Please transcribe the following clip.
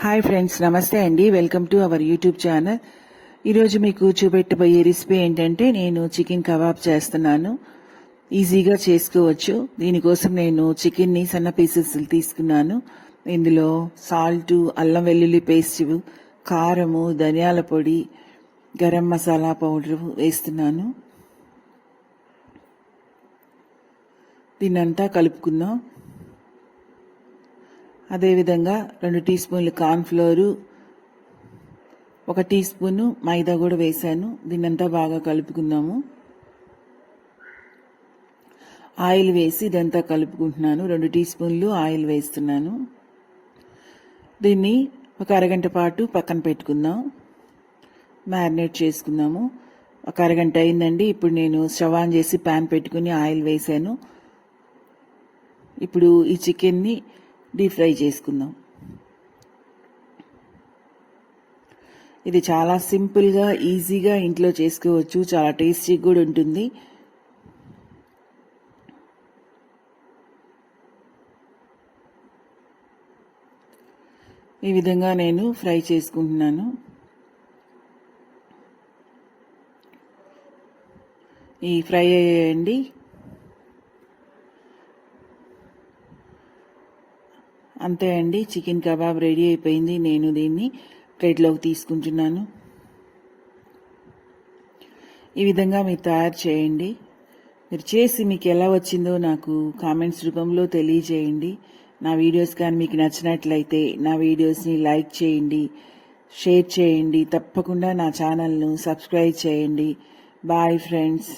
Hi friends, నమస్తే అండి. Welcome to our YouTube channel. ఈరోజు మీకు చూపెట్టబోయే రెసిపీ ఏంటంటే నేను చికెన్ కబాబ్ చేస్తున్నాను. ఈజీగా చేసుకోవచ్చు. దీనికోసం నేను చికెన్ని సన్న పీసెస్ తీసుకున్నాను. ఇందులో సాల్ట్, అల్లం వెల్లుల్లి పేస్ట్, కారము, ధనియాల పొడి, గరం మసాలా పౌడర్ వేస్తున్నాను. దీన్నంతా కలుపుకుందాం. అదేవిధంగా 2 టీ స్పూన్లు కార్న్ఫ్లోరు, 1 టీ స్పూను మైదా కూడా వేశాను. దీన్నంతా బాగా కలుపుకుందాము. ఆయిల్ వేసి ఇదంతా కలుపుకుంటున్నాను. 2 టీ స్పూన్లు ఆయిల్ వేస్తున్నాను. దీన్ని ఒక అరగంట పాటు పక్కన పెట్టుకుందాం. మ్యారినేట్ చేసుకుందాము. ఒక అరగంట అయిందండి. ఇప్పుడు నేను స్టవ్ ఆన్ చేసి ప్యాన్ పెట్టుకుని ఆయిల్ వేసాను. ఇప్పుడు ఈ చికెన్ని డీప్ ఫ్రై చేసుకుందాం. ఇది చాలా సింపుల్గా, ఈజీగా ఇంట్లో చేసుకోవచ్చు. చాలా టేస్టీగా కూడా ఉంటుంది. ఈ విధంగా నేను ఫ్రై చేసుకుంటున్నాను. ఈ ఫ్రై అయ్యేయండి. అంతే అండి, చికెన్ కబాబ్ రెడీ అయిపోయింది. నేను దీన్ని ప్లేట్లోకి తీసుకుంటున్నాను. ఈ విధంగా మీరు తయారు చేయండి. మీరు చేసి మీకు ఎలా వచ్చిందో నాకు కామెంట్స్ రూపంలో తెలియజేయండి. నా వీడియోస్ కానీ మీకు నచ్చినట్లయితే నా వీడియోస్ని లైక్ చేయండి, షేర్ చేయండి. తప్పకుండా నా ఛానల్ను సబ్స్క్రైబ్ చేయండి. Bye friends.